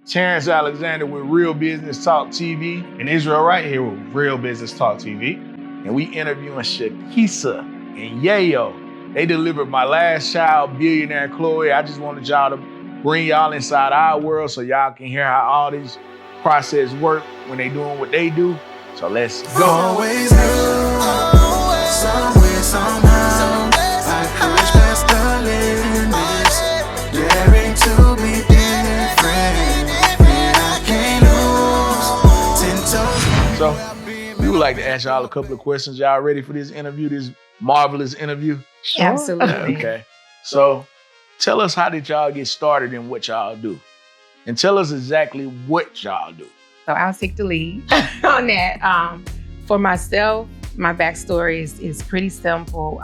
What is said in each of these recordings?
Terrence Alexander with Real Business Talk TV, and Israel right here with Real Business Talk TV. And we interviewing Sekesa and Yeyo. They delivered my last child, billionaire Chloe. I just wanted y'all to bring y'all inside our world so y'all can hear how all these processes work when they doing what they do. So let's go. Always knew, somewhere, somehow, I push past the limits, daring to be different, and I can't lose 10 toes. So we would like to ask y'all a couple of questions. Y'all ready for this interview, this marvelous interview? Sure. Absolutely. Okay. So tell us, how did y'all get started in what y'all do? And tell us exactly what y'all do. So I'll take the lead on that. For myself, my backstory is pretty simple.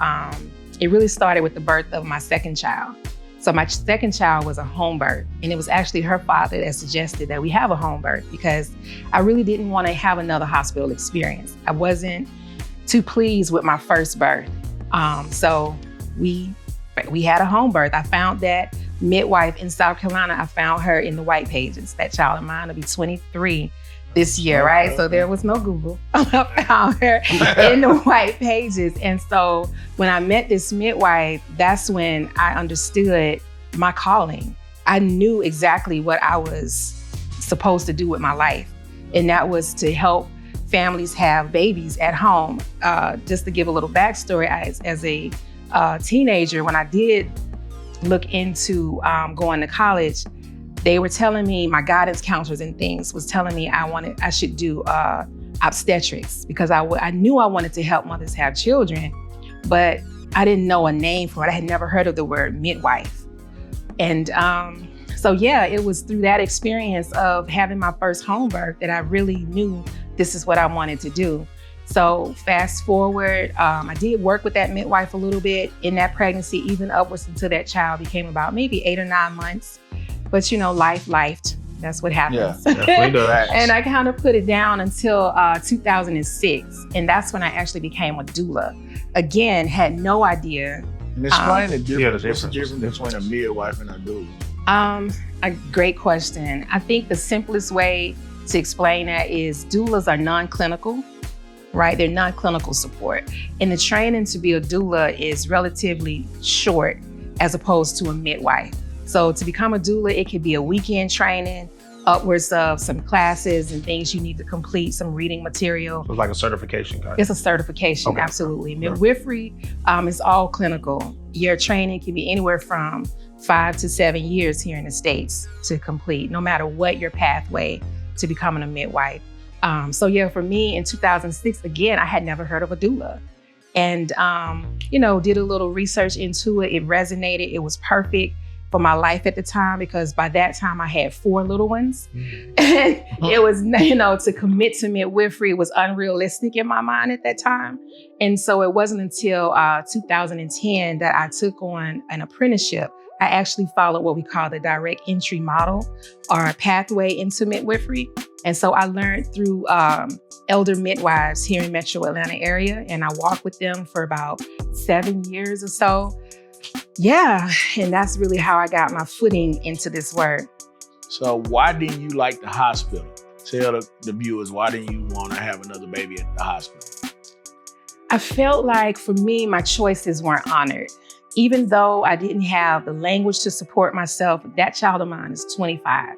It really started with the birth of my second child. So my second child was a home birth, and it was actually her father that suggested that we have a home birth because I really didn't want to have another hospital experience. I wasn't too pleased with my first birth. So we had a home birth. I found that midwife in South Carolina. I found her in the white pages. That child of mine will be 23 this year, right? So there was no Google. I found her in the white pages. And so when I met this midwife, that's when I understood my calling. I knew exactly what I was supposed to do with my life. And that was to help families have babies at home. Just to give a little backstory, as a teenager, when I did look into going to college, they were telling me, my guidance counselors and things was telling me I should do obstetrics because I knew I wanted to help mothers have children, but I didn't know a name for it. I had never heard of the word midwife. And so yeah, it was through that experience of having my first home birth that I really knew this is what I wanted to do. So fast forward, I did work with that midwife a little bit in that pregnancy, even upwards until that child became about maybe 8 or 9 months. But you know, lifed. That's what happens. Yeah, and I kind of put it down until 2006. And that's when I actually became a doula. Again, had no idea. And explain the difference. What's the difference between a midwife and a doula? A great question. I think the simplest way to explain that is doulas are non-clinical, right? They're non-clinical support. And the training to be a doula is relatively short as opposed to a midwife. So to become a doula, it could be a weekend training, upwards of some classes and things you need to complete, some reading material. So it's like a certification kind of. It's a certification, okay. Absolutely. Midwifery is all clinical. Your training can be anywhere from 5 to 7 years here in the States to complete, no matter what your pathway to becoming a midwife. So yeah, for me in 2006, again, I had never heard of a doula. And, did a little research into it. It resonated. It was perfect for my life at the time, because by that time I had 4 little ones. And it was, to commit to midwifery was unrealistic in my mind at that time. And so it wasn't until 2010 that I took on an apprenticeship. I actually followed what we call the direct entry model, or a pathway into midwifery. And so I learned through elder midwives here in Metro Atlanta area, and I walked with them for about 7 years or so. Yeah, and that's really how I got my footing into this work. So why didn't you like the hospital? Tell the viewers, why didn't you want to have another baby at the hospital? I felt like for me, my choices weren't honored. Even though I didn't have the language to support myself, that child of mine is 25.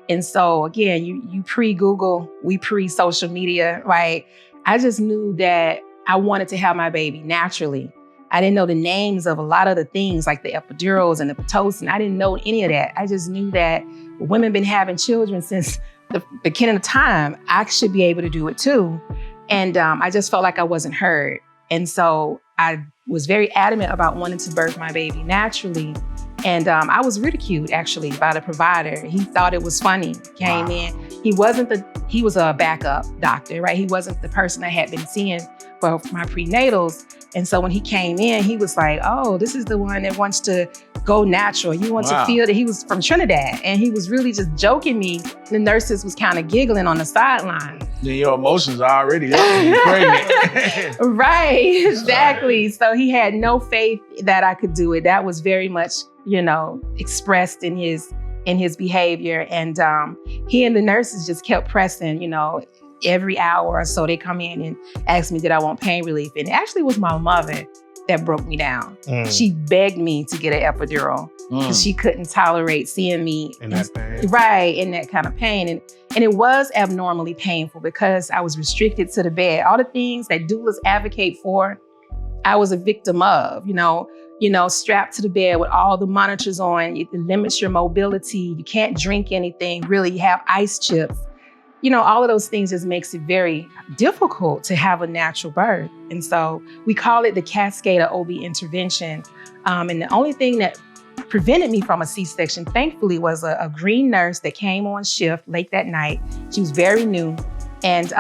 And so again, you pre-Google, we pre-social media, right? I just knew that I wanted to have my baby naturally. I didn't know the names of a lot of the things like the epidurals and the Pitocin. I didn't know any of that. I just knew that women been having children since the beginning of time. I should be able to do it too. And I just felt like I wasn't heard. And so I was very adamant about wanting to birth my baby naturally. And I was ridiculed actually by the provider. He thought it was funny, came in. He was a backup doctor, right? He wasn't the person I had been seeing for my prenatals. And so when he came in, he was like, oh, this is the one that wants to go natural. You want to feel that. He was from Trinidad, and he was really just joking me. The nurses was kind of giggling on the sideline. Then your emotions are already up. You're pregnant. Right, exactly. So he had no faith that I could do it. That was very much, expressed in his in his behavior. And he and the nurses just kept pressing, every hour or so they come in and ask me, did I want pain relief? And it actually was my mother that broke me down. She begged me to get an epidural because she couldn't tolerate seeing me in that pain. Right, in that kind of pain. And it was abnormally painful because I was restricted to the bed. All the things that doulas advocate for, I was a victim of, strapped to the bed with all the monitors on. It limits your mobility. You can't drink anything, really. You have ice chips. All of those things just makes it very difficult to have a natural birth. And so we call it the cascade of OB intervention. And the only thing that prevented me from a C-section, thankfully, was a green nurse that came on shift late that night. She was very new. And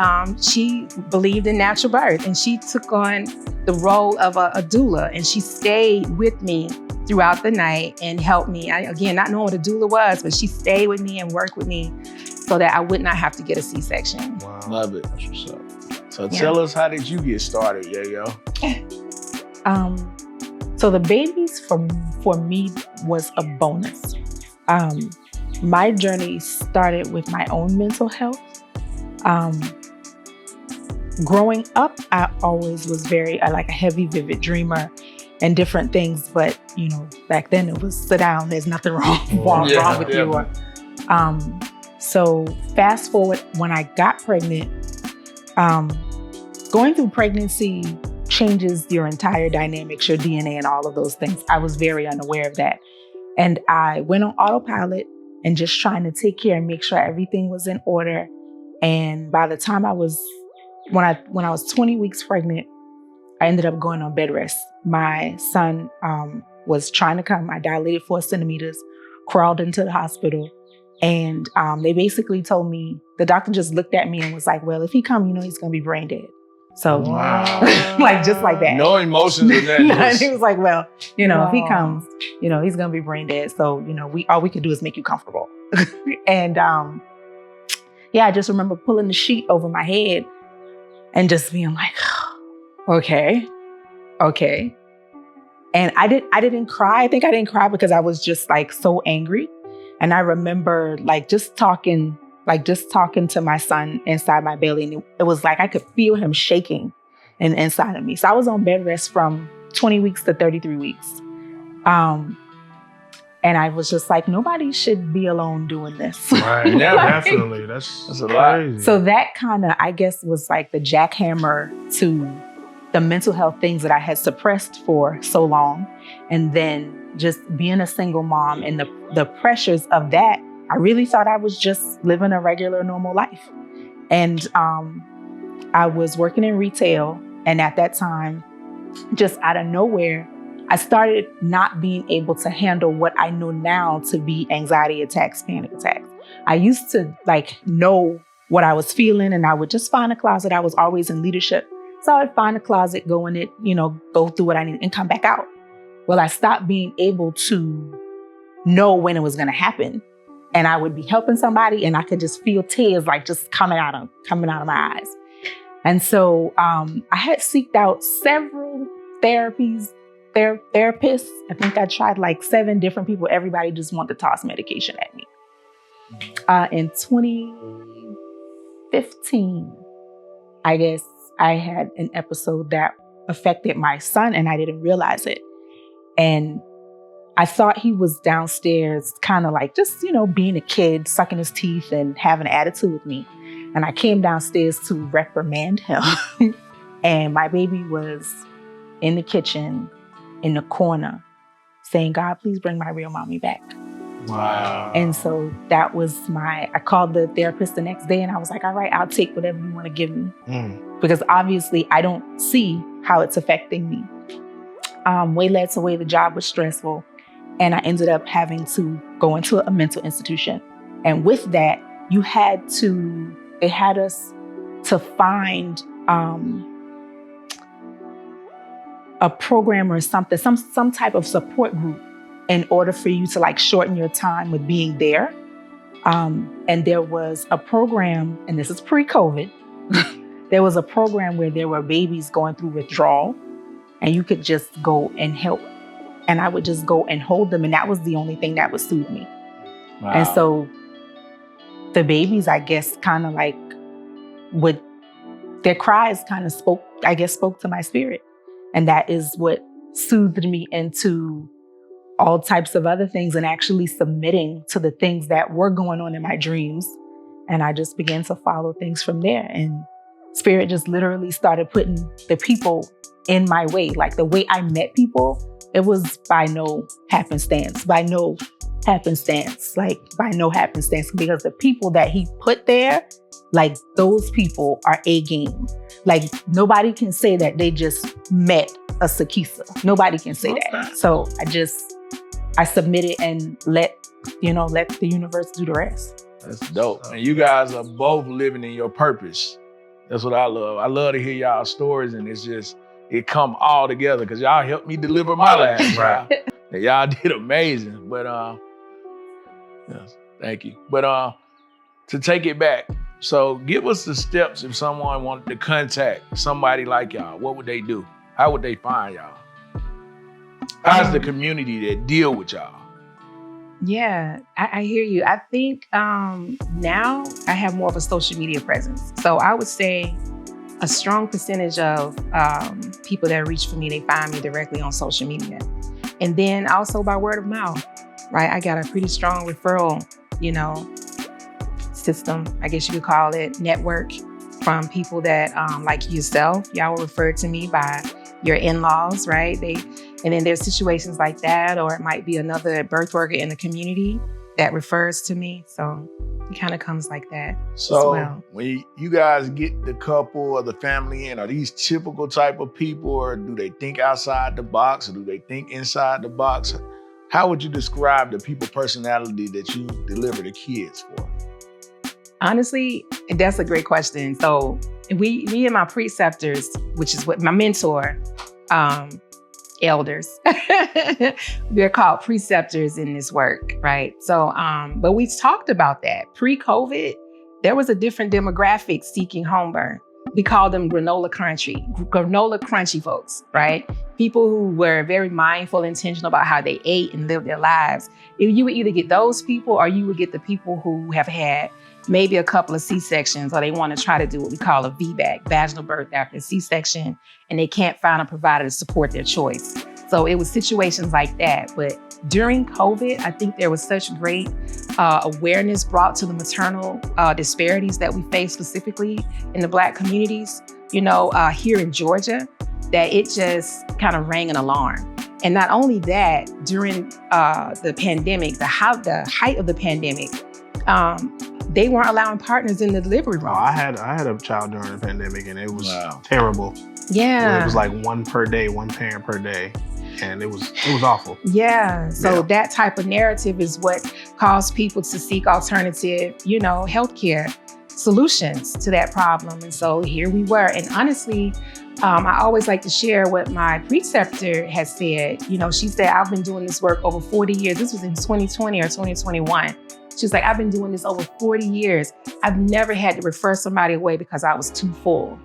she believed in natural birth. And she took on the role of a doula. And she stayed with me throughout the night and helped me. Again, not knowing what a doula was, but she stayed with me and worked with me so that I would not have to get a C-section. Wow. Love it. That's what's up. So tell us, how did you get started, Yeyo? So the babies for me was a bonus. My journey started with my own mental health. Growing up, I always was very like a heavy, vivid dreamer and different things. But, back then it was sit down, there's nothing wrong with you. So fast forward, when I got pregnant, going through pregnancy changes your entire dynamics, your DNA and all of those things. I was very unaware of that. And I went on autopilot and just trying to take care and make sure everything was in order. And by the time when I was 20 weeks pregnant, I ended up going on bed rest. My son was trying to come. I dilated 4 centimeters, crawled into the hospital. And they basically told me, the doctor just looked at me and was like, well, if he come, he's going to be brain dead. So like, just like that. No emotions in that. And he was like, well, if he comes, he's going to be brain dead. So, all we could do is make you comfortable. And I just remember pulling the sheet over my head and just being like, okay. And I didn't cry. I think I didn't cry because I was just like so angry. And I remember just talking to my son inside my belly. And it was like I could feel him shaking inside of me. So I was on bed rest from 20 weeks to 33 weeks. And I was just like, nobody should be alone doing this. Right. Yeah, definitely. That's a lot. So that kind of, I guess, was like the jackhammer to the mental health things that I had suppressed for so long. And then just being a single mom and the pressures of that, I really thought I was just living a regular, normal life. And I was working in retail. And at that time, just out of nowhere, I started not being able to handle what I know now to be anxiety attacks, panic attacks. I used to know what I was feeling, and I would just find a closet. I was always in leadership. So I'd find a closet, go in it, go through what I need and come back out. Well, I stopped being able to know when it was going to happen. And I would be helping somebody and I could just feel tears just coming out of my eyes. And so I had seeked out several therapists. I think I tried 7 different people. Everybody just wanted to toss medication at me. In 2015, I guess I had an episode that affected my son and I didn't realize it. And I thought he was downstairs kind of just, being a kid, sucking his teeth and having an attitude with me. And I came downstairs to reprimand him. And my baby was in the kitchen, in the corner, saying, God, please bring my real mommy back. Wow. And so that was I called the therapist the next day and I was like, all right, I'll take whatever you want to give me. Because obviously I don't see how it's affecting me. Way led to way, the job was stressful. And I ended up having to go into a mental institution. And with that, they had us to find a program or something, some type of support group in order for you to shorten your time with being there. And there was a program, and this is pre-COVID, there was a program where there were babies going through withdrawal and you could just go and help. And I would just go and hold them. And that was the only thing that would soothe me. Wow. And so the babies, I guess, kind of like their cries kind of spoke to my spirit. And that is what soothed me into all types of other things and actually submitting to the things that were going on in my dreams. And I just began to follow things from there. And Spirit just literally started putting the people in my way. Like the way I met people, it was by no happenstance, because the people that he put there, like those people are a game. Like nobody can say that they just met a Sekesa. Nobody can say that. So I submitted and let the universe do the rest. That's dope. And you guys are both living in your purpose. That's what I love. I love to hear y'all stories, and it come all together because y'all helped me deliver my last child. And y'all did amazing. But yes, thank you. But to take it back, so give us the steps if someone wanted to contact somebody like y'all. What would they do? How would they find y'all? How's the community that deal with y'all? Yeah, I hear you. I think now I have more of a social media presence. So I would say a strong percentage of people that reach for me, they find me directly on social media. And then also by word of mouth, right? I got a pretty strong referral, system, I guess you could call it, network from people that like yourself. Y'all were referred to me by your in-laws, right? And then there's situations like that, or it might be another birth worker in the community that refers to me. So it kind of comes like that as well. When you guys get the couple or the family in, are these typical type of people, or do they think outside the box, or do they think inside the box? How would you describe the people personality that you deliver the kids for? Honestly, that's a great question. So me and my preceptors, which is what my mentor, elders, they're called preceptors in this work, right? So, but we talked about that. Pre-COVID, there was a different demographic seeking home birth. We call them granola crunchy folks, right? People who were very mindful, intentional about how they ate and lived their lives. You would either get those people, or you would get the people who have had maybe a couple of C-sections, or they want to try to do what we call a VBAC, vaginal birth after a C-section, and they can't find a provider to support their choice. So it was situations like that. But during COVID, I think there was such great awareness brought to the maternal disparities that we face specifically in the Black communities, here in Georgia, that it just kind of rang an alarm. And not only that, during the pandemic, the height of the pandemic, they weren't allowing partners in the delivery room. I had a child during the pandemic, and it was terrible. Yeah. It was like one parent per day. And it was awful. Yeah. So that type of narrative is what caused people to seek alternative, healthcare solutions to that problem. And so here we were. And honestly, I always like to share what my preceptor has said. She said, I've been doing this work over 40 years. This was in 2020 or 2021. She's like, I've been doing this over 40 years. I've never had to refer somebody away because I was too full.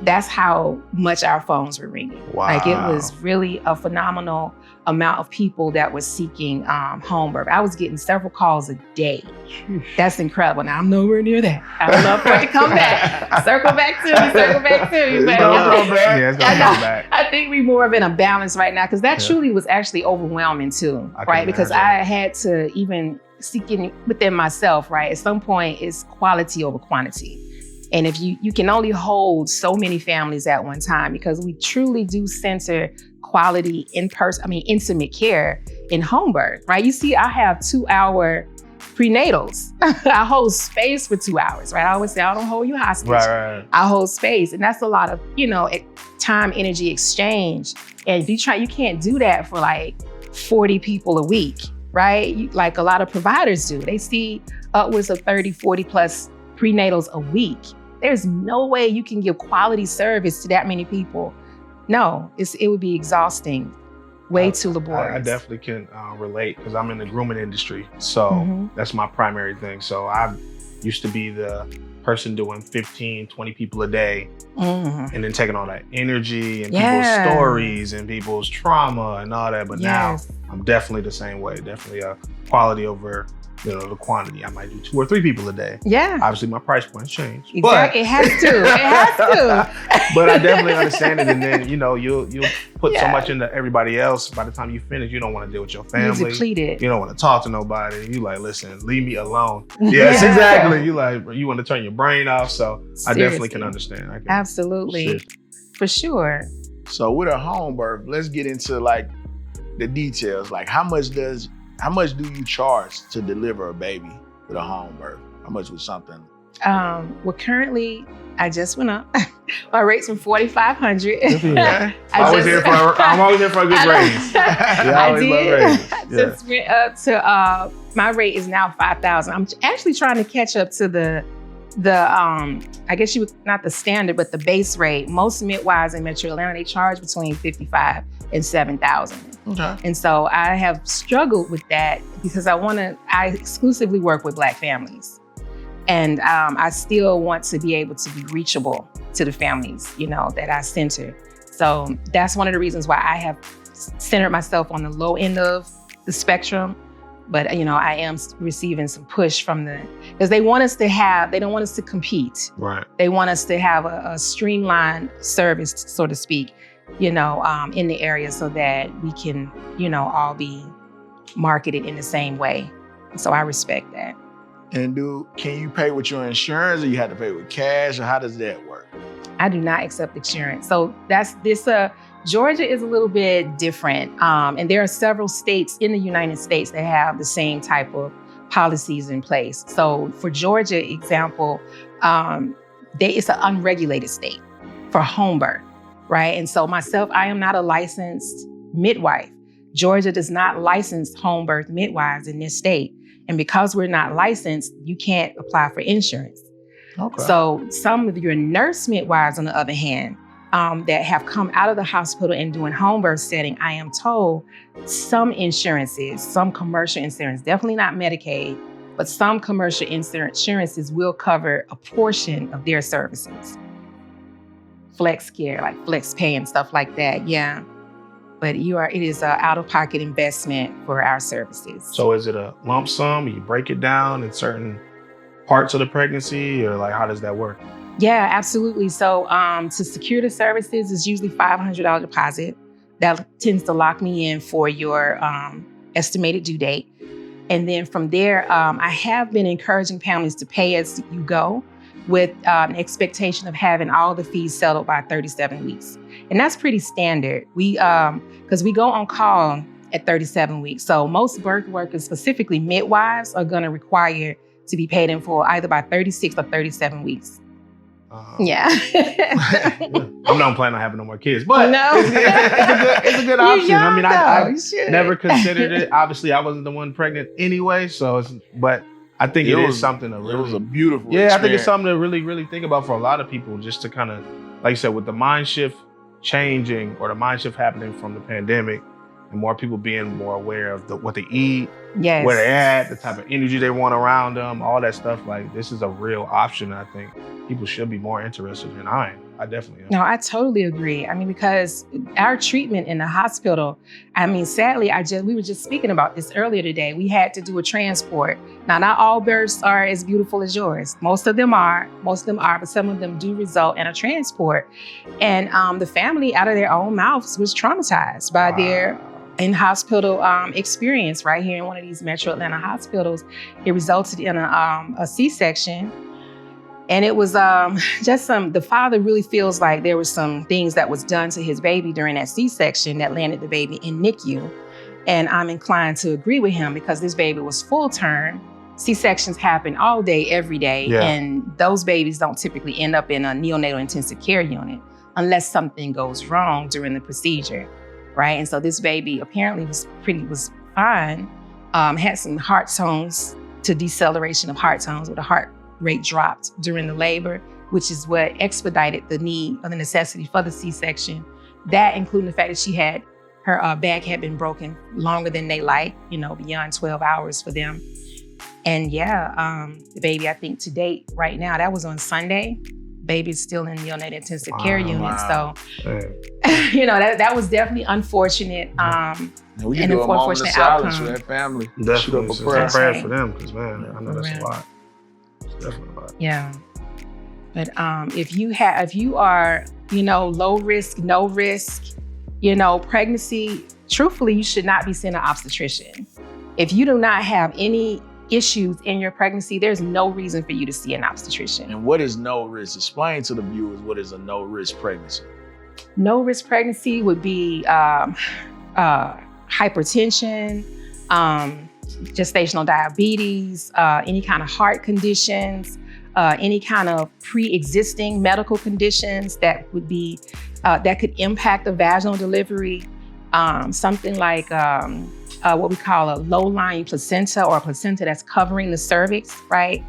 That's how much our phones were ringing. Wow. Like it was really a phenomenal amount of people that were seeking home birth. I was getting several calls a day. That's incredible. Now I'm nowhere near that. I would love for it to come back. Circle back to me. But Yeah, it's gonna come back. I think we're more of in a balance right now, because that truly was actually overwhelming too, right? Because I had to even seeking within myself, right? At some point, it's quality over quantity. And if you can only hold so many families at one time, because we truly do center quality intimate care in home birth, right? You see, I have 2-hour prenatals. I hold space for 2 hours, right? I always say, I don't hold you hostage. Right. I hold space. And that's a lot of, time, energy exchange. And you can't do that for like 40 people a week, right? Like a lot of providers do. They see upwards of 30, 40 plus prenatals a week. There's no way you can give quality service to that many people. No, it would be exhausting, way too laborious. I definitely can relate, because I'm in the grooming industry. So that's my primary thing. So I used to be the person doing 15, 20 people a day, and then taking all that energy and people's stories and people's trauma and all that. But now I'm definitely the same way. Definitely quality over the quantity. I might do 2 or 3 people a day. Yeah. Obviously, my price points change. Exactly. It has to. It has to. But I definitely understand it. And then, you'll put so much into everybody else. By the time you finish, you don't want to deal with your family. You're depleted. You don't want to talk to nobody. You like, listen, leave me alone. Yes, exactly. You want to turn your brain off. So Seriously. I definitely can understand. Absolutely. Shit. For sure. So with a home birth, let's get into like the details. Like how much do you charge to deliver a baby with a home birth? How much was something? Well, currently I just went up. My rates from $4,500. I'm always here for a good raise. I did. Just went up to my rate is now $5,000. I'm actually trying to catch up to the I guess not the standard, but the base rate. Most midwives in Metro Atlanta, they charge between $55,000 and $7,000. Okay. And so I have struggled with that because I exclusively work with Black families. And I still want to be able to be reachable to the families, that I center. So that's one of the reasons why I have centered myself on the low end of the spectrum. But, I am receiving some push because they want us they don't want us to compete. Right. They want us to have a streamlined service, so to speak, in the area so that we can, all be marketed in the same way. So I respect that. And can you pay with your insurance or you have to pay with cash or how does that work? I do not accept insurance. So Georgia is a little bit different. And there are several states in the United States that have the same type of policies in place. So for Georgia example, it's an unregulated state for home birth, right? And so myself, I am not a licensed midwife. Georgia does not license home birth midwives in this state. And because we're not licensed, you can't apply for insurance. Okay. So some of your nurse midwives, on the other hand, that have come out of the hospital and doing home birth setting, I am told some insurances, some commercial insurance, definitely not Medicaid, but some commercial insurances will cover a portion of their services. Flex care, like flex pay and stuff like that, yeah. But it is an out-of-pocket investment for our services. So is it a lump sum? You break it down in certain parts of the pregnancy, or like how does that work? Yeah, absolutely. So to secure the services is usually $500 deposit. That tends to lock me in for your estimated due date. And then from there, I have been encouraging families to pay as you go with an expectation of having all the fees settled by 37 weeks. And that's pretty standard. Because we go on call at 37 weeks. So most birth workers, specifically midwives, are going to require to be paid in full either by 36 or 37 weeks. Yeah. I'm not planning on having no more kids, but no. it's a good option. I mean, I should. never considered it. Obviously, I wasn't the one pregnant anyway, but I think it is something to really. It was a beautiful experience. I think it's experience. something to really, really think about for a lot of people, just to kind of, like you said, with the mind shift changing or the mind shift happening from the pandemic, and more people being more aware of what they eat, yes, where they're at, the type of energy they want around them, all that stuff. Like, this is a real option. I think people should be more interested in. I definitely am. No, I totally agree. I mean, because our treatment in the hospital, sadly, we were just speaking about this earlier today. We had to do a transport. Now, not all births are as beautiful as yours. Most of them are, but some of them do result in a transport. And the family, out of their own mouths, was traumatized by their in-hospital experience right here in one of these Metro Atlanta hospitals. It resulted in a C-section. And it was the father really feels like there was some things that was done to his baby during that C-section that landed the baby in NICU. And I'm inclined to agree with him because this baby was full term. C-sections happen all day, every day. Yeah. And those babies don't typically end up in a neonatal intensive care unit unless something goes wrong during the procedure, right? And so this baby apparently was fine, had some heart tones to deceleration of heart tones with a heart rate dropped during the labor, which is what expedited the need or the necessity for the C-section. That including the fact that her back had been broken longer than they like, beyond 12 hours for them. And the baby, I think to date right now, that was on Sunday. baby's still in neonatal intensive care unit. Wow. So, you know, that was definitely unfortunate. And we can an do a moment of unfortunate silence outcome. for that family. Definitely. Shoot up a It's prayer. a prayer Right. for them, because man, I know that's Right. a lot. It's definitely a lot. Yeah. But if you are, you know, low risk, no risk, you know, pregnancy, truthfully, you should not be seeing an obstetrician. If you do not have any issues in your pregnancy, there's no reason for you to see an obstetrician. And what is no risk? Explain to the viewers what is a no risk pregnancy. No risk pregnancy would be hypertension, gestational diabetes, any kind of heart conditions, any kind of pre-existing medical conditions that would be that could impact the vaginal delivery. Something like what we call a low-lying placenta, or a placenta that's covering the cervix, right?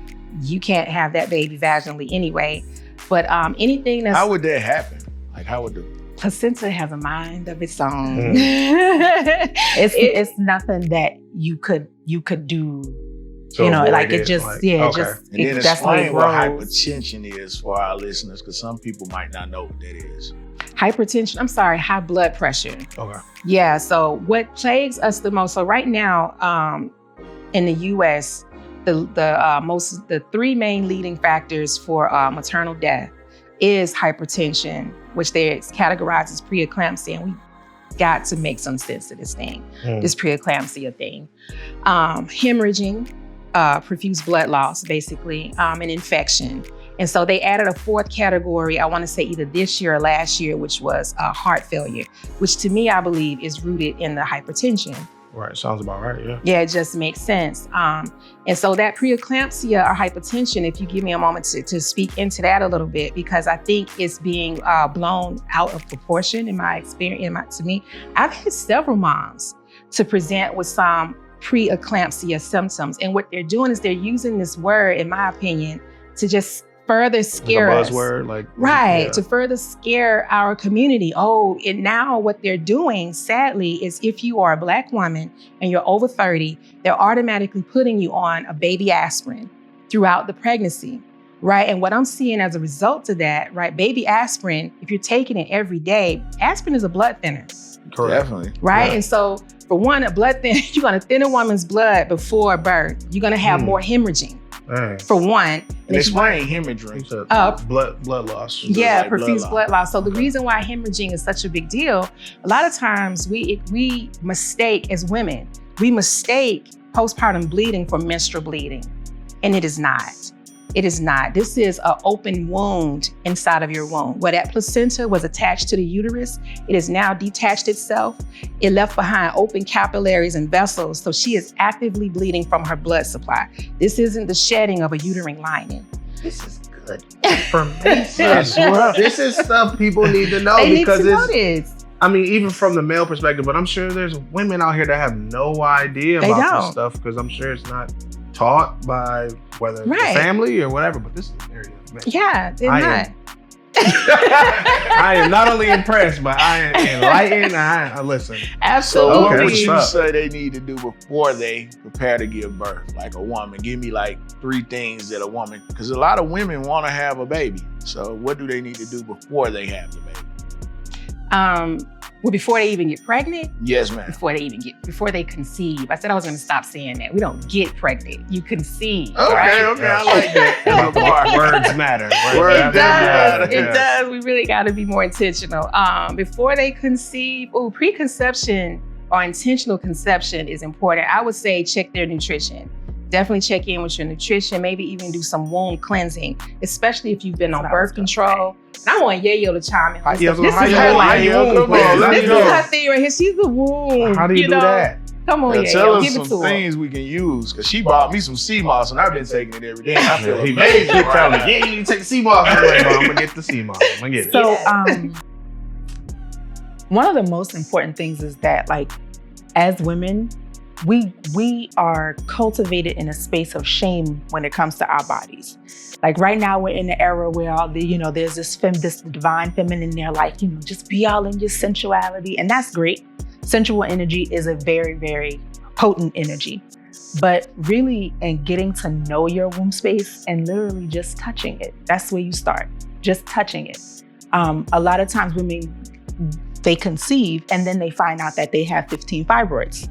You can't have that baby vaginally anyway. But anything that's— How would that happen? Like, how would the placenta has a mind of its own. It's nothing that you could do. So you know, avoid like it just, okay. and then that's what it explain what grows. hypertension is for our listeners, because some people might not know what that is. Hypertension, high blood pressure. Okay. Yeah, so what plagues us the most, so right now in the US, the three main leading factors for maternal death is hypertension, which they're categorized as preeclampsia, and we got to make some sense of this thing, this preeclampsia thing. Hemorrhaging, profuse blood loss, basically, an infection. And so they added a fourth category, I want to say either this year or last year, which was heart failure, which to me, I believe is rooted in the hypertension. Right, sounds about right, yeah. Yeah, it just makes sense. And so that preeclampsia or hypertension, if you give me a moment to speak into that a little bit, because I think it's being blown out of proportion in my experience, to me. I've had several moms to present with some preeclampsia symptoms. And what they're doing is they're using this word, in my opinion, to just further scare like a us. buzzword, like Right, yeah. to further scare our community. Oh, and now what they're doing, sadly, is if you are a Black woman and you're over 30, they're automatically putting you on a baby aspirin throughout the pregnancy, right? And what I'm seeing as a result of that, right, baby aspirin, if you're taking it every day, aspirin is a blood thinner, Correct. Definitely. right? Yeah. And so for one, a blood thinner, you're gonna thin a woman's blood before birth. You're gonna have more hemorrhaging, Dang. for one. And explain hemorrhaging. It's a Uh, blood loss. Yeah, like profuse blood blood loss. So the Okay. reason why hemorrhaging is such a big deal, a lot of times we mistake, as women, we mistake postpartum bleeding for menstrual bleeding. And it is not. It is not. This is an open wound inside of your womb. Where that placenta was attached to the uterus, it has now detached itself. It left behind open capillaries and vessels. So she is actively bleeding from her blood supply. This isn't the shedding of a uterine lining. This is good information. That's rough. This is stuff people need to know They need because to know it's. this. I mean, even from the male perspective, but I'm sure there's women out here that have no idea They about don't. this stuff because I'm sure it's not taught by whether the Right. family or whatever. But this is an area of information. Yeah, they're I not. am- I am not only impressed, but I am enlightened. I listen. So Absolutely. what Okay, would what's you up? say they need to do before they prepare to give birth? Like a woman, give me like 3 things that a woman, because a lot of women want to have a baby. So what do they need to do before they have the baby? Well, before they even get pregnant, Yes, ma'am. before they conceive. I said I was going to stop saying that. We don't get pregnant. You conceive. Okay, right? okay, I like that. Words matter. Words It matter. does. It does. We really got to be more intentional. Before they conceive, preconception or intentional conception is important. I would say check their nutrition. Definitely check in with your nutrition. Maybe even do some womb cleansing, especially if you've been on birth control. And I want Yeyo to chime in. Yeah, This so is how you her doing? life. How you Come on, doing? let This me is know. her thing right here. She's the womb. How do you do know? that? Come on, Now, tell Yeyo. us Give it some to her. things we can use, because she bought me some sea moss and I've been taking it every day. And I feel He amazing. keep telling me, right yeah, you need to take the sea moss. I'm like, I'm gonna get the sea moss. I'm gonna get it. So, Yeah. one of the most important things is that, like, as women, we are cultivated in a space of shame when it comes to our bodies. Like right now, we're in the era where all the, there's this divine feminine there, like, just be all in your sensuality, and that's great. Sensual energy is a very, very potent energy. But really, in getting to know your womb space and literally just touching it, that's where you start. just touching it. A lot of times women, they conceive and then they find out that they have 15 fibroids.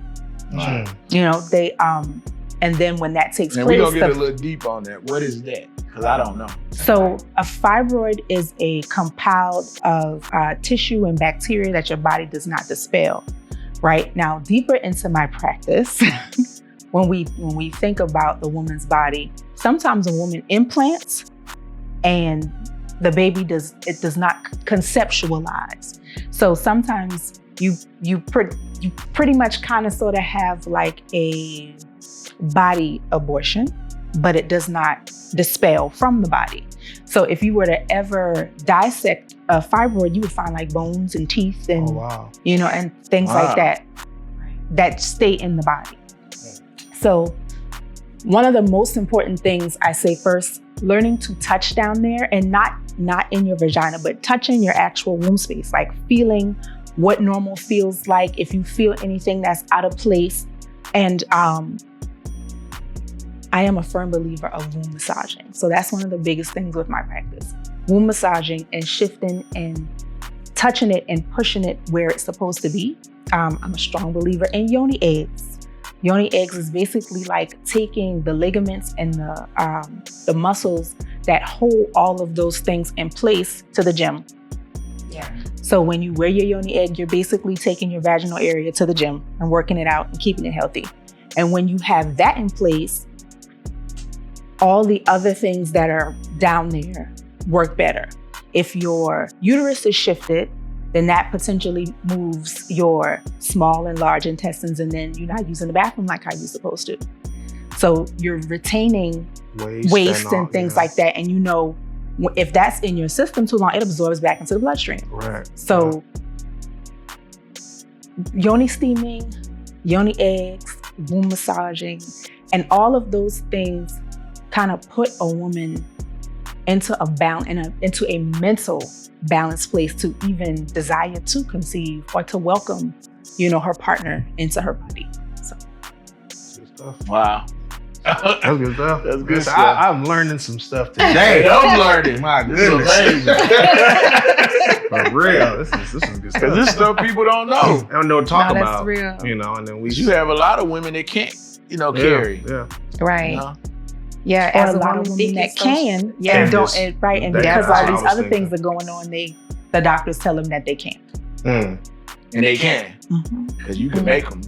You know, they, and then when that takes place. We're going to get a little deep on that. What is that? Because I don't know. So a fibroid is a compound of tissue and bacteria that your body does not dispel. Right now, deeper into my practice, when we think about the woman's body, sometimes a woman implants and the baby does not conceptualize. So sometimes you pretty much kind of sort of have like a body abortion, but it does not dispel from the body. So if you were to ever dissect a fibroid, you would find like bones and teeth and, you know, and things like that stay in the body. So one of the most important things I say first, learning to touch down there, and not in your vagina, but touching your actual womb space, like feeling what normal feels like, if you feel anything that's out of place. And I am a firm believer of womb massaging. So that's one of the biggest things with my practice. Womb massaging and shifting and touching it and pushing it where it's supposed to be. I'm a strong believer in yoni eggs. Yoni eggs is basically like taking the ligaments and the muscles that hold all of those things in place to the gym. Yeah. So when you wear your yoni egg, you're basically taking your vaginal area to the gym and working it out and keeping it healthy. And when you have that in place, all the other things that are down there work better. If your uterus is shifted, then that potentially moves your small and large intestines, and then you're not using the bathroom like how you're supposed to. So you're retaining waste and things like that. And you know, if that's in your system too long, it absorbs back into the bloodstream. Right. So yoni steaming, yoni eggs, womb massaging, and all of those things kind of put a woman into a mental balanced place to even desire to conceive or to welcome, you know, her partner into her body. So. Good stuff. Wow. That's good stuff. That's good stuff. I'm learning some stuff today. I'm learning. My goodness. For real. This is good stuff. Because this stuff people don't know. They don't know what to talk No, about. that's real. You know, and then You have a lot of women that can't, you know, carry. Yeah. Right. You know? Yeah, Or as a lot of women that can, yeah, and don't, and, right, and because that's all what these I was other thinking. things are going on, the doctors tell them that they can't. And they can. Because you can make them.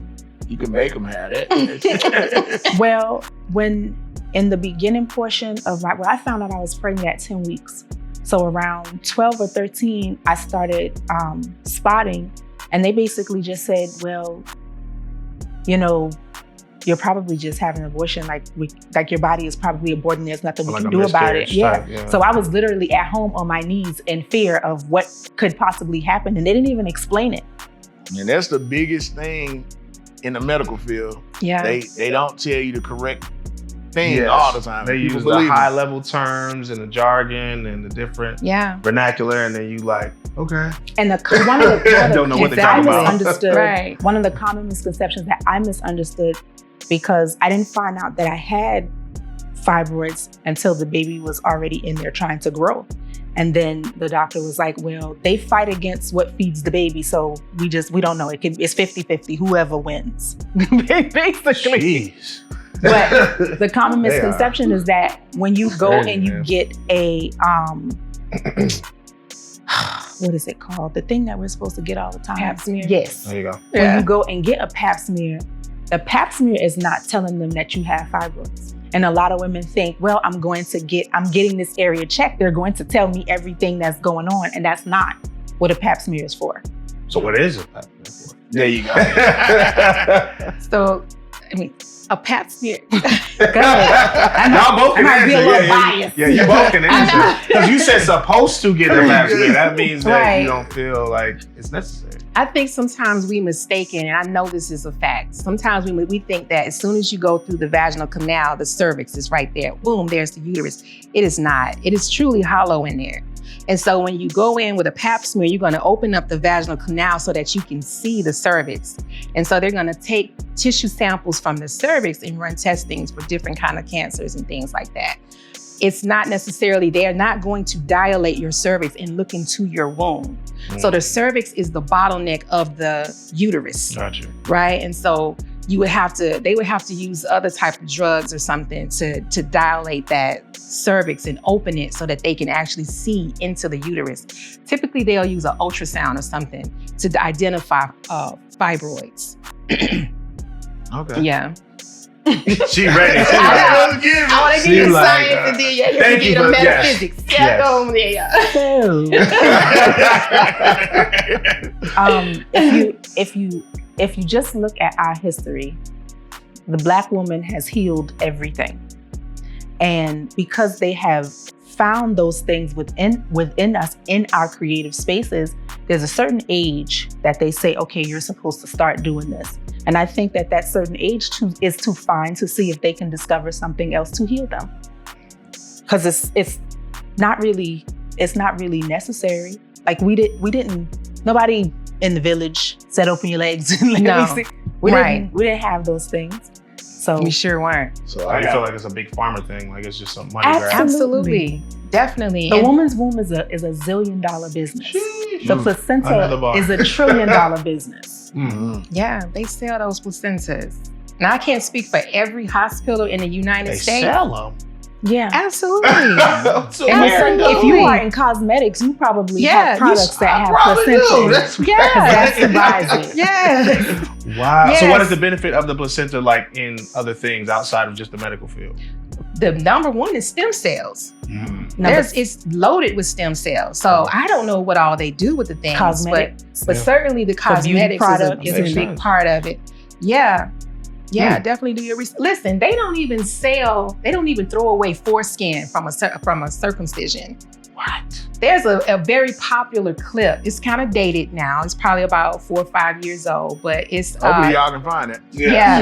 You can make them have that. Well, when in the beginning portion of I found out I was pregnant at 10 weeks. So around 12 or 13, I started spotting, and they basically just said, well, you know, you're probably just having an abortion, like your body is probably aborting. There's nothing we Like can a do about it. miscarriage type, yeah. So I was literally at home on my knees in fear of what could possibly happen, and they didn't even explain it. And that's the biggest thing in the medical field. Yeah. They don't tell you the correct thing all the time. They People use the believe high it. level terms and the jargon and the different Yeah. vernacular, and then you like, okay. And one of the Don't know what they're that I talking about. misunderstood. Right. One of the common misconceptions that I misunderstood, because I didn't find out that I had fibroids until the baby was already in there trying to grow. And then the doctor was like, well, they fight against what feeds the baby. So we don't know. It's 50-50, whoever wins, basically. Jeez. But the common They are. misconception is that when you go Crazy, and you man. get a, what is it called? The thing that we're supposed to get all the time. Pap smear. Yes. There you go. When you go and get a pap smear, the pap smear is not telling them that you have fibroids. And a lot of women think, well, I'm getting this area checked. They're going to tell me everything that's going on. And that's not what a pap smear is for. So what is a pap smear There you go. for? So, I mean, a pap smear. Y'all both can might be a answer. little Yeah, biased. yeah, you both can I answer. Because you said supposed to get a pap smear. That means that Right. you don't feel like it's necessary. I think sometimes we mistaken, and I know this is a fact. Sometimes we think that as soon as you go through the vaginal canal, the cervix is right there. Boom, there's the uterus. It is not. It is truly hollow in there. And so when you go in with a pap smear, you're going to open up the vaginal canal so that you can see the cervix. And so they're going to take tissue samples from the cervix and run testings for different kind of cancers and things like that. it's not necessarily, they're not going to dilate your cervix and look into your womb. So the cervix is the bottleneck of the uterus. Gotcha. Right? And so they would have to use other type of drugs or something to dilate that cervix and open it so that they can actually see into the uterus. Typically, they'll use an ultrasound or something to identify fibroids. Okay. Yeah. She ready. I want to give you like, science and then you thank give you the for- metaphysics. yes. If you just look at our history, the Black woman has healed everything. And because they have found those things within us in our creative spaces, there's a certain age that they say, okay, you're supposed to start doing this. And I think that certain age is to find to see if they can discover something else to heal them. Because it's not really necessary. Like nobody in the village said open your legs and let me see. We didn't have those things. So We sure weren't. So I feel like it's a big farmer thing. Like it's just some money grab. Absolutely. Definitely. The woman's womb is a $1 zillion business. The placenta Another bar. is a $1 trillion business. Mm-hmm. Yeah, they sell those placentas. Now, I can't speak for every hospital in the United They States. sell them. Yeah. Absolutely. So And weird, though. If you are in cosmetics, you probably have products that have probably do. placenta. That's That's the buys it. Yeah. Wow. Yes. So what is the benefit of the placenta like in other things outside of just the medical field? The number one is stem cells. Mm-hmm. It's loaded with stem cells. So I don't know what all they do with the things, Cosmetics. but certainly the beauty cosmetics products. is a Makes big sense. part of it. Yeah. Yeah, definitely do your research. Listen, they don't even throw away foreskin from a circumcision. What? There's a very popular clip. It's kind of dated now. It's probably about 4 or 5 years old, but it's Hopefully y'all can find it. yeah.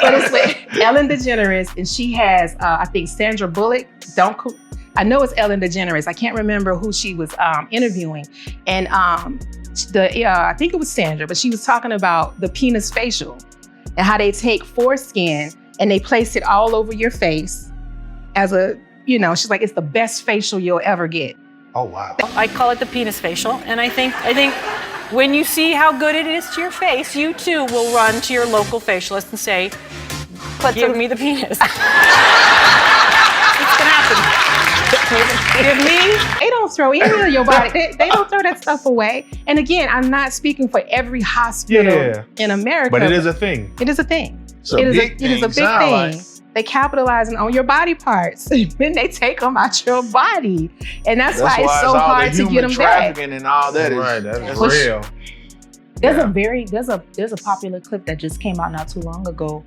But it's with Ellen DeGeneres, and she has I think Sandra Bullock. I know it's Ellen DeGeneres. I can't remember who she was interviewing, and I think it was Sandra, but she was talking about the penis facial and how they take foreskin and they place it all over your face as she's like, it's the best facial you'll ever get. Oh wow. I call it the penis facial, and I think when you see how good it is to your face, you too will run to your local facialist and say, "Give me the penis." It's gonna happen. Give me. They don't throw any of your body. They don't throw that stuff away. And again, I'm not speaking for every hospital in America. But it is a thing. It is a thing. It's a It is big a thing, big sound thing. like. They capitalizing on your body parts. Then they take them out your body. And that's why it's so all hard the to get human them back. trafficking and all that. Right, that's Well, real. There's a popular clip that just came out not too long ago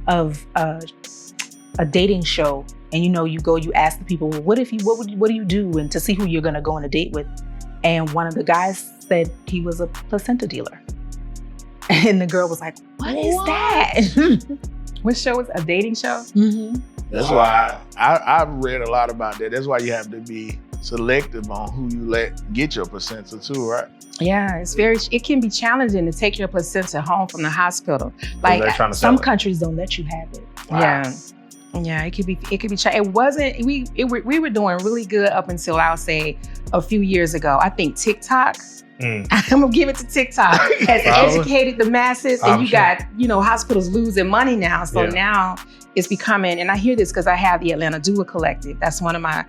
of a dating show, and you ask the people, well, what do you do, and to see who you're gonna go on a date with, and one of the guys said he was a placenta dealer, and the girl was like, what is that? What show is a dating show? Mm-hmm. That's why I've read a lot about that. That's why you have to be selective on who you let get your placenta too, right? Yeah, it can be challenging to take your placenta home from the hospital. They're Like trying to Some sell it. countries don't let you have it. Yeah, it could be. It wasn't. We were doing really good up until I'll say a few years ago. I think TikTok. I'm gonna give it to TikTok. Has educated the masses, and you got hospitals losing money now. So now it's becoming. And I hear this because I have the Atlanta Doula Collective. That's one of my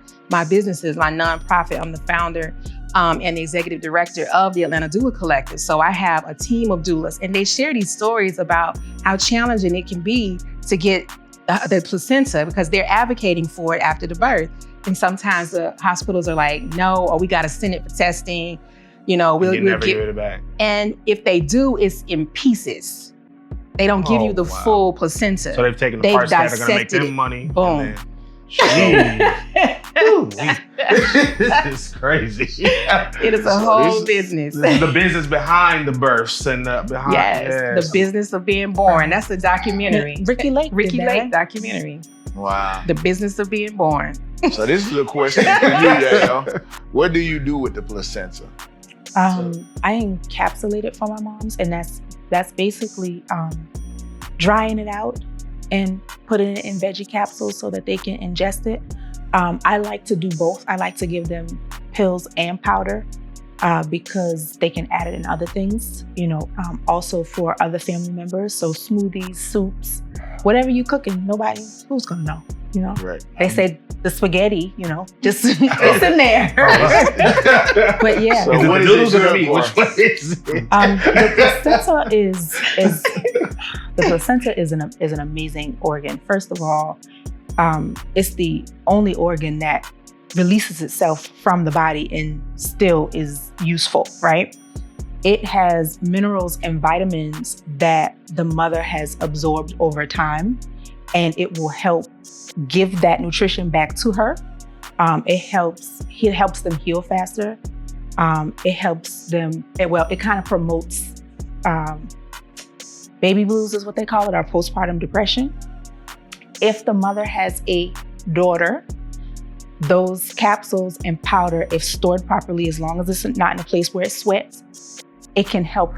businesses, my nonprofit. I'm the founder and the executive director of the Atlanta Doula Collective. So I have a team of doulas, and they share these stories about how challenging it can be to get the placenta because they're advocating for it after the birth. And sometimes the hospitals are like, no, or we got to send it for testing. We'll never give it back. And if they do, it's in pieces. They don't give you the full placenta. So they've taken the parts that are going to make them money. Boom. This is crazy. It is a whole business. This is the business behind the births and behind. Yes, the business of being born. That's a documentary. Ricky Lake documentary. Wow. The business of being born. So this is a question for you, Yeyo. What do you do with the placenta? I encapsulate it for my moms, and that's basically drying it out and putting it in veggie capsules so that they can ingest it. I like to do both. I like to give them pills and powder because they can add it in other things, also for other family members. So smoothies, soups, whatever you cooking, who's gonna know, Right. They say the spaghetti, just it's in there. But yeah. So what is it meat? Which one is it? The placenta is an amazing organ. First of all, it's the only organ that releases itself from the body and still is useful, right? It has minerals and vitamins that the mother has absorbed over time, and it will help give that nutrition back to her. It helps them heal faster. It helps them, it kind of promotes baby blues is what they call it, or postpartum depression. If the mother has a daughter, those capsules and powder, if stored properly, as long as it's not in a place where it sweats, it can help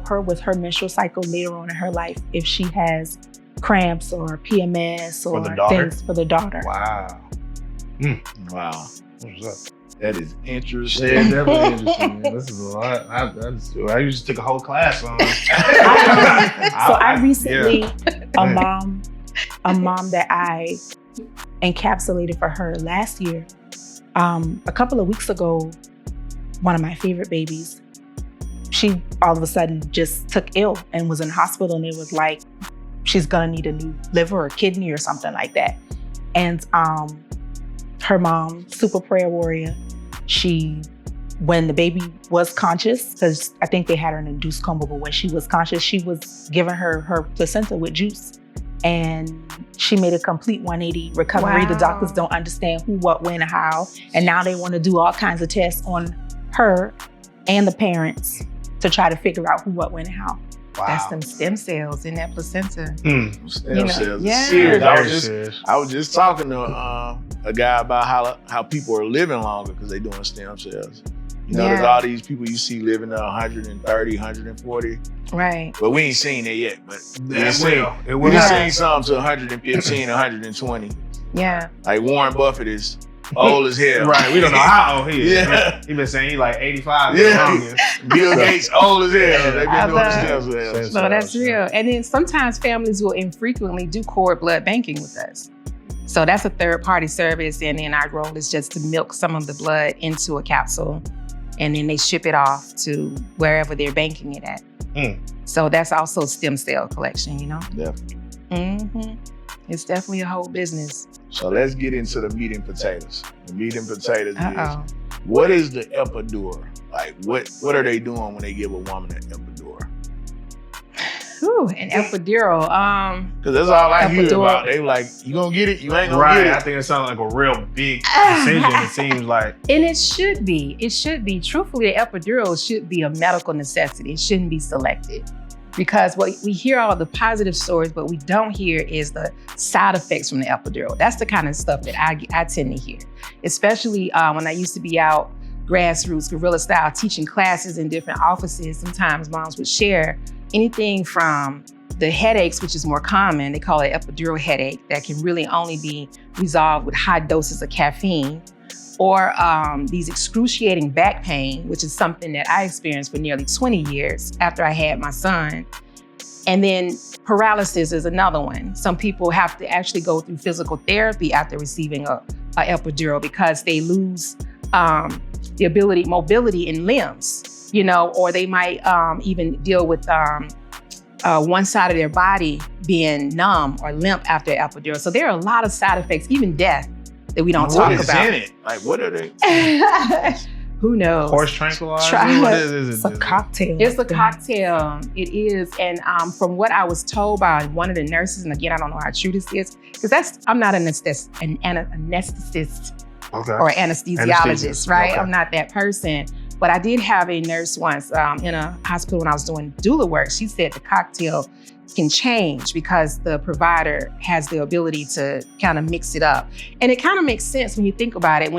her with her menstrual cycle later on in her life if she has cramps or PMS or things for the daughter. Wow. Wow. What's up? That is interesting. Yeah, definitely interesting. Man. This is a lot. I used to take a whole class on. So I recently, a mom that I encapsulated for her last year, a couple of weeks ago, one of my favorite babies, she all of a sudden just took ill and was in the hospital, and it was like, she's gonna need a new liver or kidney or something like that. And her mom, super prayer warrior, when the baby was conscious, because I think they had her in an induced coma, but when she was conscious, she was giving her placenta with juice. And she made a complete 180 recovery. Wow. The doctors don't understand who, what, when, and how. And now they want to do all kinds of tests on her and the parents to try to figure out who, what, when, and how. Wow. That's them stem cells in that placenta. Stem cells. Yeah. Serious. I was just talking to a guy about how people are living longer because they're doing stem cells. There's all these people you see living to 130, 140. Right. But we ain't seen it yet. But We've seen some to 115, 120. Yeah. Like Warren Buffett is old as hell. Right. We don't know how old he is. Yeah. He been saying he's like 85. Yeah. Bill Gates old as hell. They've been doing stem cells. No, that's real. And then sometimes families will infrequently do cord blood banking with us. So that's a third-party service, and then our role is just to milk some of the blood into a capsule, and then they ship it off to wherever they're banking it at. So that's also stem cell collection, Yeah. Mm-hmm. It's definitely a whole business. So let's get into the meat and potatoes. The meat and potatoes is, what is the epidural? Like, what are they doing when they give a woman an epidural? Ooh, an epidural. Because that's all I hear about. They like, you gonna get it? You ain't gonna get it. I think it sounds like a real big decision. It seems like. And it should be. Truthfully, the epidural should be a medical necessity. It shouldn't be selected. Because what we hear all the positive stories, but we don't hear is the side effects from the epidural. That's the kind of stuff that I tend to hear, especially when I used to be out grassroots, guerrilla style, teaching classes in different offices. Sometimes moms would share anything from the headaches, which is more common. They call it epidural headache, that can really only be resolved with high doses of caffeine, or these excruciating back pain, which is something that I experienced for nearly 20 years after I had my son. And then paralysis is another one. Some people have to actually go through physical therapy after receiving a epidural because they lose the mobility in limbs, or they might even deal with one side of their body being numb or limp after an epidural. So there are a lot of side effects, even death, that we don't talk about. What is in it? Like, what are they? Who knows? Horse tranquilizer? What is it's a cocktail. It's a cocktail. It is. And from what I was told by one of the nurses, and again, I don't know how true this is, because I'm not an anesthetist or anesthesiologist, right? Okay. I'm not that person. But I did have a nurse once in a hospital when I was doing doula work. She said the cocktail can change because the provider has the ability to kind of mix it up. And it kind of makes sense when you think about it.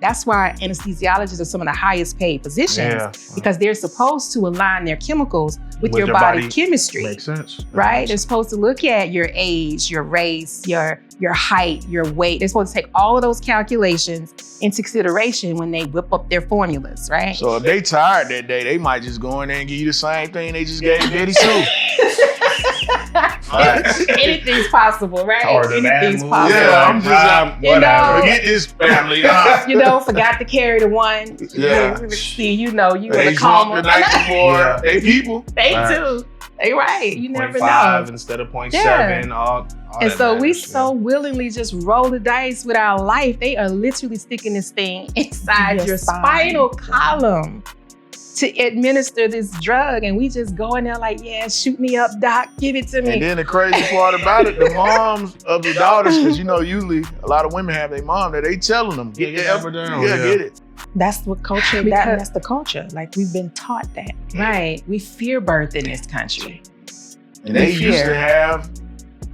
That's why anesthesiologists are some of the highest paid physicians, because they're supposed to align their chemicals with your body chemistry. Makes sense. Right? They're supposed to look at your age, your race, your your height, your weight. They're supposed to take all of those calculations into consideration when they whip up their formulas, right? So if they tired that day, they might just go in there and give you the same thing they just gave Betty Sue. Anything's possible, right? Or the bad Anything's move. possible. Yeah, I'm just whatever. Forget this family. Forgot to carry the one. Yeah. See, you in They a drunk coma. the night before. Yeah. They people. They Right. too. They right. You never 0.5 know. instead of 0.7. Yeah. All And that so we matters, so willingly just roll the dice with our life. They are literally sticking this thing inside Your your spine. spinal column to administer this drug. And we just go in there like, yeah, shoot me up, doc, give it to And me. then the crazy part about it, the moms of the daughters, because usually a lot of women have their mom that they telling them, get Yeah, the get effort that down. down, Yeah, yeah. get it. That's what culture, Because- that's the culture. Like we've been taught that. Right. We fear birth in this country. And they We used fear. to have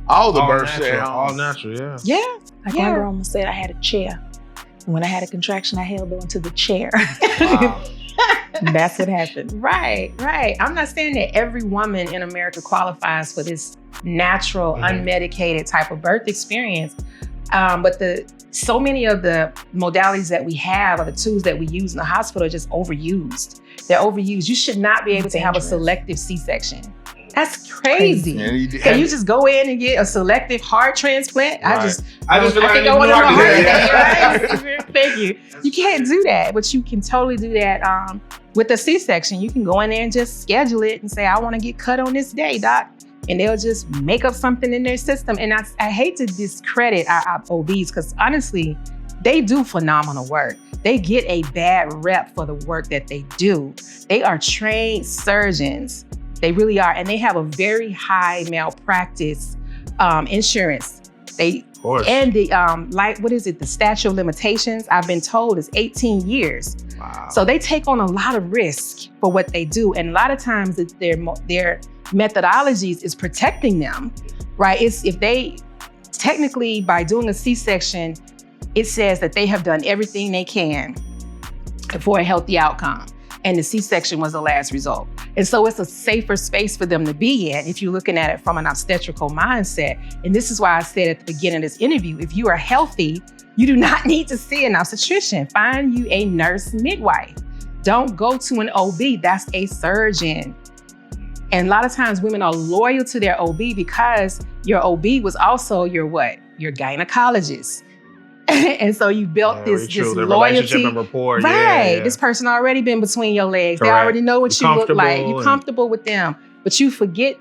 all the births at natural, home. all natural, yeah. Yeah. Like Yeah. my grandma said I had a chair. And when I had a contraction, I held on to the chair. Wow. That's what happened. Right. I'm not saying that every woman in America qualifies for this natural, unmedicated type of birth experience. But so many of the modalities that we have or the tools that we use in the hospital are just overused. They're overused. You should not be able to have a Dangerous. selective C-section. That's crazy. And you Can you just go in and get a selective heart transplant? Right. I just feel like think I I want knew a I heart could do attack, right? Thank you. You can't do that, but you can totally do that with a C-section. You can go in there and just schedule it and say, I want to get cut on this day, doc. And they'll just make up something in their system. And I hate to discredit our OBs because honestly, they do phenomenal work. They get a bad rep for the work that they do. They are trained surgeons. They really are. And they have a very high malpractice insurance. Of course. And the the statute of limitations, I've been told, is 18 years. Wow. So they take on a lot of risk for what they do. And a lot of times their methodologies is protecting them, right? It's if they technically by doing a C-section, it says that they have done everything they can for a healthy outcome. And the C-section was the last result. And so it's a safer space for them to be in if you're looking at it from an obstetrical mindset. And this is why I said at the beginning of this interview, if you are healthy, you do not need to see an obstetrician. Find you a nurse midwife. Don't go to an OB, that's a surgeon. And a lot of times women are loyal to their OB because your OB was also your what? Your gynecologist. And so you built this The loyalty. relationship and rapport. Right. Yeah. This person already been between your legs. They Correct. already know what you You're look like. comfortable You're and- comfortable with them. But you forget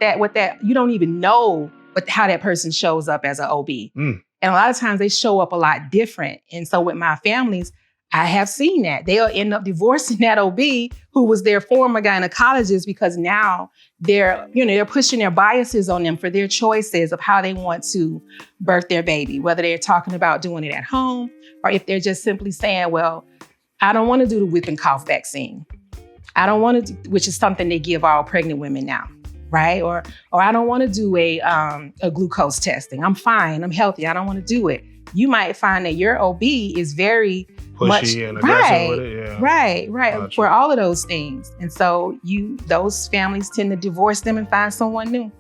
you don't even know how that person shows up as an OB. Mm. And a lot of times they show up a lot different. And so with my families, I have seen that. They'll end up divorcing that OB who was their former gynecologist because now they're pushing their biases on them for their choices of how they want to birth their baby, whether they're talking about doing it at home or if they're just simply saying, well, I don't want to do the whooping cough vaccine. I don't want to, which is something they give all pregnant women now, right? Or I don't want to do a glucose testing. I'm fine. I'm healthy. I don't want to do it. You might find that your OB is very Pushy and aggressive with it. Yeah. Right. Gotcha. For all of those things. And so those families tend to divorce them and find someone new.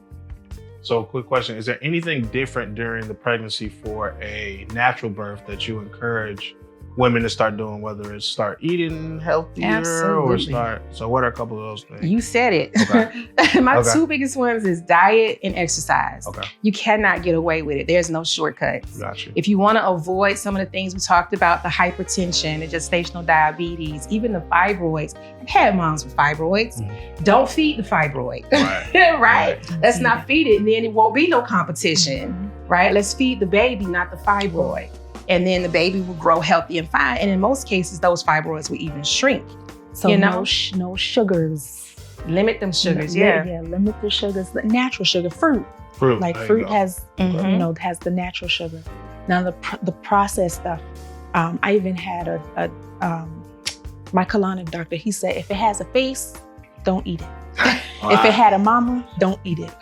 So quick question, is there anything different during the pregnancy for a natural birth that you encourage women to start doing, whether it's start eating healthier or Absolutely. so what are a couple of those things? You said it. Okay. My Okay. two biggest ones is diet and exercise. Okay. You cannot get away with it. There's no shortcuts. Got you. If you want to avoid some of the things we talked about, the hypertension, the gestational diabetes, even the fibroids. I've had moms with fibroids. Don't feed the fibroid. Right. Right? Let's not feed it, and then it won't be no competition. Right? Let's feed the baby, not the fibroid. And then the baby will grow healthy and fine. And in most cases, those fibroids will even shrink. So no sugars. Limit them sugars, Limit the sugars. The natural sugar, fruit. Like there you fruit go. has, Mhm. has the natural sugar. Now the processed stuff. I even had my colonic doctor. He said if it has a face, don't eat it. If it had a mama, don't eat it.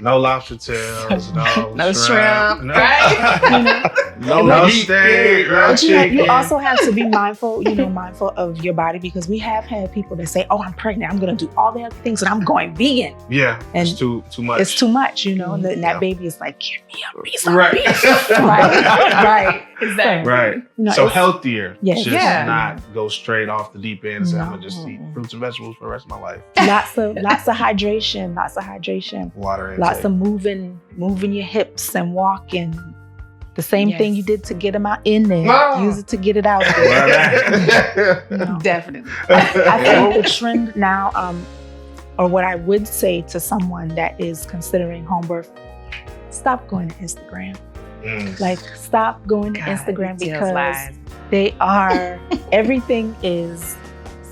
No lobster tails, no No shrimp. shrimp, right? No steak, But chicken. you also have to be mindful, mindful of your body, because we have had people that say, "Oh, I'm pregnant. I'm going to do all the other things, and I'm going vegan." Yeah, And it's too much. It's too much, and that baby is like, "Give me a piece of Right. beef." Right. Exactly. Right. So it's- healthier. Yes. Just Yeah. not go straight off the deep end and say, I'm No. going to just eat fruits and vegetables for the rest of my life. lots of hydration, Water intake. lots of moving your hips and walking. The same Yes. thing you did to get them out in there, Ah. use it to get it out Well, there. that- Definitely. I think the trend now, or what I would say to someone that is considering home birth, stop going to Instagram. Like, stop going to God, Instagram, it tells because lies. they are, everything is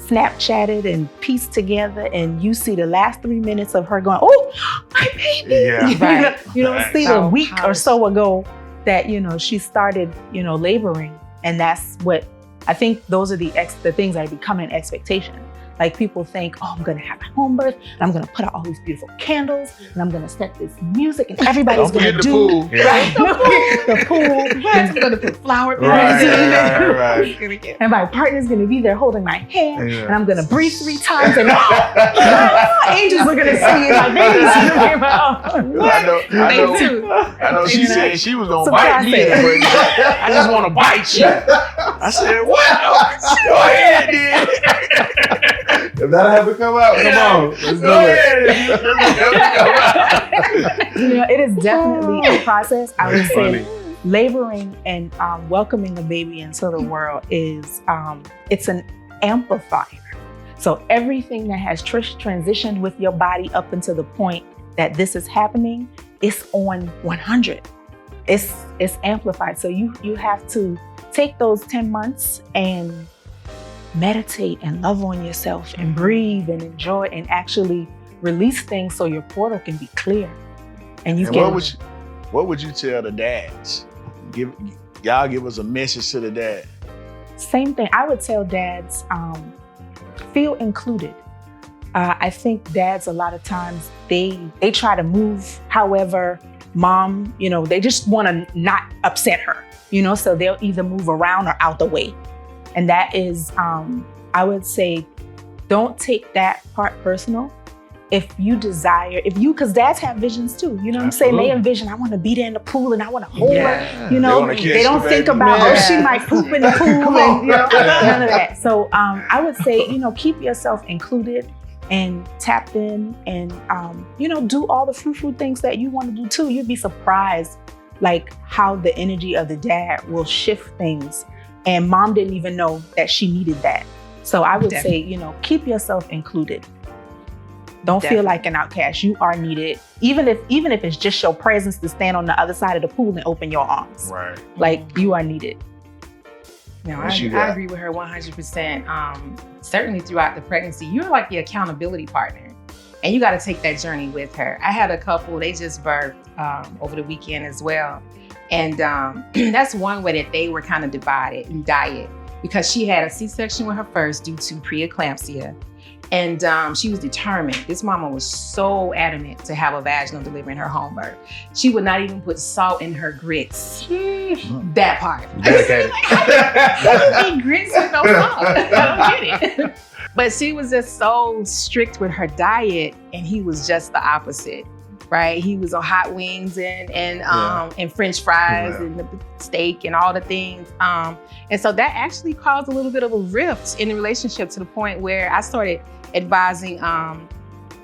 Snapchatted and pieced together, and you see the last 3 minutes of her going, "Oh, my baby." Yeah. Right. You don't see So the week or polished. so ago that, she started, laboring. And that's what, I think those are the things that are becoming an expectation. Like, people think, "Oh, I'm going to have a home birth, and I'm going to put out all these beautiful candles, and I'm going to set this music, and everybody's Don't going to forget the do pool. Yeah. the pool. I'm going to put flower Right. And my partner's going to be there holding my hand, Yeah. and I'm going to breathe 3 times, and angels are going to see it. My baby's going to be I know she said she was going to So bite me in the process. pregnancy. I just want to bite you. I said, what? Go ahead, dude. If that have to come out, come on. Let's do it. It is definitely a process. I would That's say funny. laboring and welcoming a baby into the world is, it's an amplifier. So everything that has transitioned with your body up until the point that this is happening, it's on 100. It's amplified. So you have to take those 10 months and meditate and love on yourself and breathe and enjoy and actually release things so your portal can be clear. And you And can. what would you tell the dads? Y'all give us a message to the dad. Same thing. I would tell dads, feel included. I think dads, a lot of times, they try to move. However, mom, they just want to not upset her, so they'll either move around or out the way. And that is, I would say, don't take that part personal. If you desire, because dads have visions too, what I'm saying? They envision, I want to be there in the pool and I want to hold her, They wanna catch they don't the think baby. about, she might poop in the pool and, none of that. So I would say, keep yourself included and tapped in and, do all the frou-frou things that you want to do too. You'd be surprised, like, how the energy of the dad will shift things. And mom didn't even know that she needed that. So I would say, keep yourself included. Don't feel like an outcast. You are needed. Even if it's just your presence to stand on the other side of the pool and open your arms. Right. Like, you are needed. No, What you I got? agree with her 100%. Certainly throughout the pregnancy, you're like the accountability partner. And you got to take that journey with her. I had a couple, they just birthed over the weekend as well. And that's one way that they were kind of divided in diet, because she had a C-section with her first due to preeclampsia. And she was determined. This mama was so adamant to have a vaginal delivery in her home birth. She would not even put salt in her grits. That part. Dedicated. How do you eat grits with no salt? I don't get it. But she was just so strict with her diet, and he was just the opposite. Right, he was on hot wings and French fries and the steak and all the things, and so that actually caused a little bit of a rift in the relationship, to the point where I started advising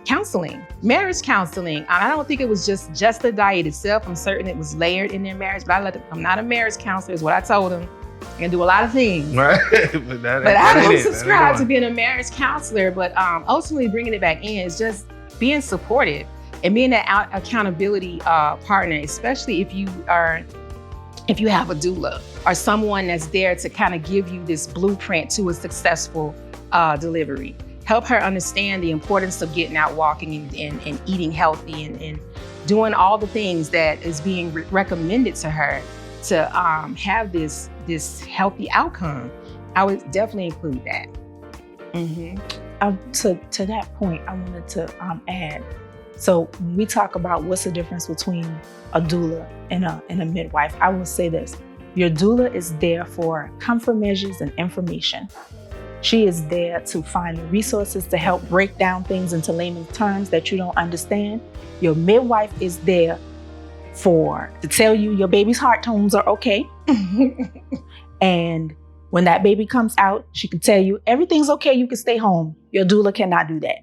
counseling, marriage counseling. I don't think it was just the diet itself. I'm certain it was layered in their marriage, but I'm not a marriage counselor, is what I told them. I can do a lot of things. Right. But I don't subscribe to being a marriage counselor. But ultimately, bringing it back in is just being supportive and being that accountability partner, especially if you have a doula or someone that's there to kind of give you this blueprint to a successful delivery. Help her understand the importance of getting out walking and eating healthy and doing all the things that is being recommended to her to have this healthy outcome. I would definitely include that. To that point, I wanted to add. So when we talk about what's the difference between a doula and a midwife, I will say this: Your doula is there for comfort measures and information. She is there to find resources to help break down things into layman's terms that you don't understand. Your midwife is there to tell you your baby's heart tones are okay. And when that baby comes out, she can tell you everything's okay, you can stay home. Your doula cannot do that.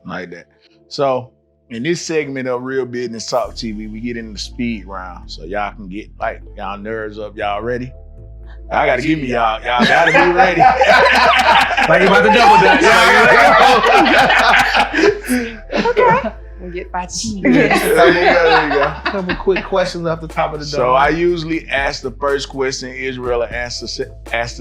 Like that. So in this segment of Real Business Talk TV, we get in the speed round. So y'all can get like y'all nerves up. Y'all ready? I gotta give me y'all. Y'all gotta be ready. Like you about to double dutch. Okay. We'll get by cheese. There you go. A couple quick questions off the top of the dome. So I usually ask the first question, Israel ask the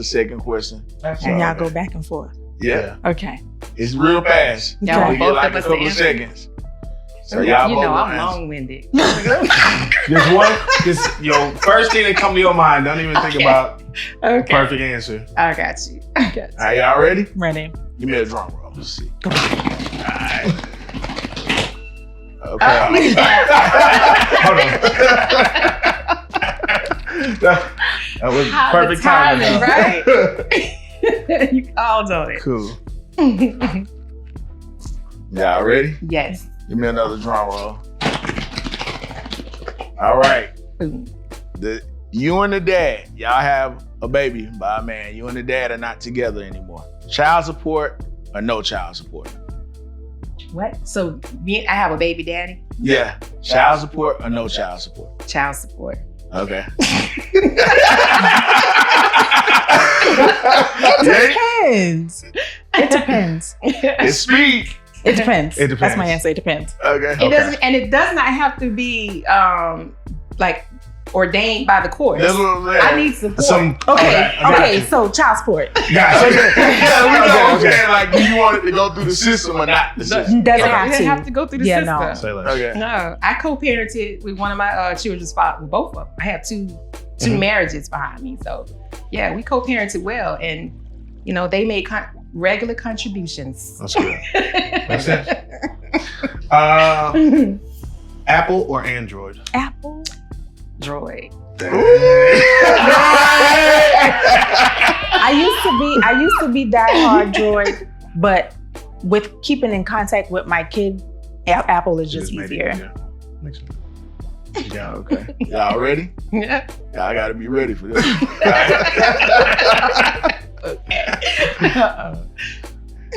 second question. And y'all go back and forth. Yeah. Okay. It's real fast. Y'all We both get like of a us couple to answer. seconds. So y'all You both know gonna I'm answer. long-winded. Just your first thing that come to your mind. Don't even think about the Okay. perfect answer. I got you. All right, y'all ready? Ready. Give me a drum roll. Let's see. All right. Okay. Oh, Hold on. that was How perfect the timing, timing, right? You called on it. Cool. Y'all ready? Yes. Give me another drum roll. All right. Boom. You and the dad, y'all have a baby by a man. You and the dad are not together anymore. Child support or no child support? What? So I have a baby daddy? Yeah. Child support or no child support? Child support. Okay. Depends. It depends. It's speed. It depends. It depends. That's my answer. It depends. Okay. It doesn't, and it does not have to be like ordained by the court. That's what I'm saying. I need support. Okay. So child support. Yeah, we know what I'm saying. Like, do you want it to go through the system or not the system? Doesn't It have doesn't to. have to go through the Yeah, system. no. Say less. Okay. No, I co-parented with one of my children's fathers, with both of them. I have two marriages behind me. So yeah, we co-parented well, and you know, they made regular contributions. That's good. Makes sense. Apple or Android? Apple. Droid. I used to be diehard Droid, but with keeping in contact with my kid, Apple is just made it easier. Makes sense. Yeah, okay. Y'all ready? Yeah. Y'all gotta be ready for this.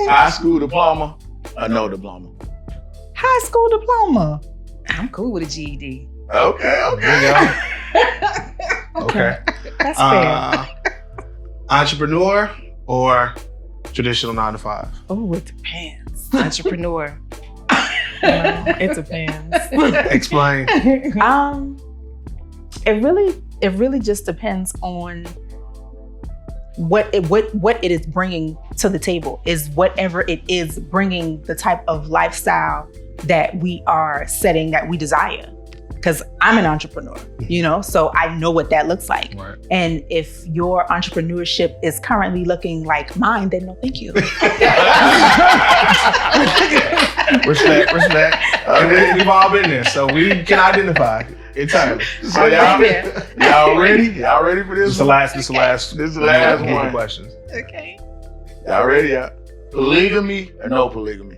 High school diploma or no diploma? High school diploma. I'm cool with a GED. Okay. There you go. Okay. That's fair. Entrepreneur or traditional 9 to 5? Oh, it depends. Entrepreneur. It depends. Explain. It really just depends on what it is bringing to the table. Is whatever it is bringing the type of lifestyle that we are setting that we desire. Because I'm an entrepreneur, you know, so I know what that looks like. Right. And if your entrepreneurship is currently looking like mine, then no, thank you. Respect. And we've all been there, so we can identify entirely. So y'all ready? Y'all ready for this? This is the last. This is the last one. Questions. Okay. Y'all ready? Polygamy or no polygamy?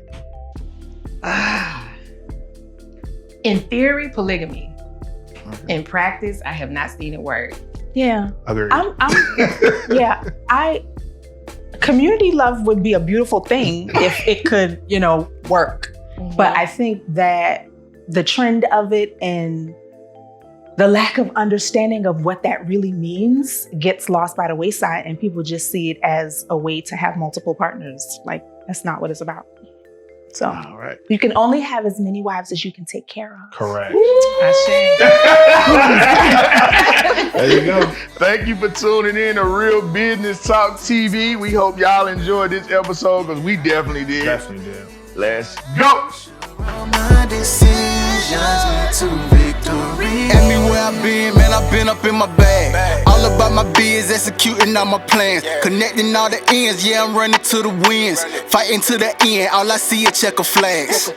In theory, polygamy. In practice, I have not seen it work. Yeah. Agreed. Community love would be a beautiful thing if it could, you know, work. But I think that the trend of it and the lack of understanding of what that really means gets lost by the wayside, and people just see it as a way to have multiple partners. Like, that's not what it's about. So All right. you can only have as many wives as you can take care of. Correct. There you go. Thank you for tuning in to Real Business Talk TV. We hope y'all enjoyed this episode because we definitely did. Definitely did. Let's go. All my decisions lead to victory. Anywhere I've been, man, I've been up in my bag. All about my biz, executing all my plans. Connecting all the ends, yeah, I'm running to the winds. Fighting to the end, all I see is checker flags.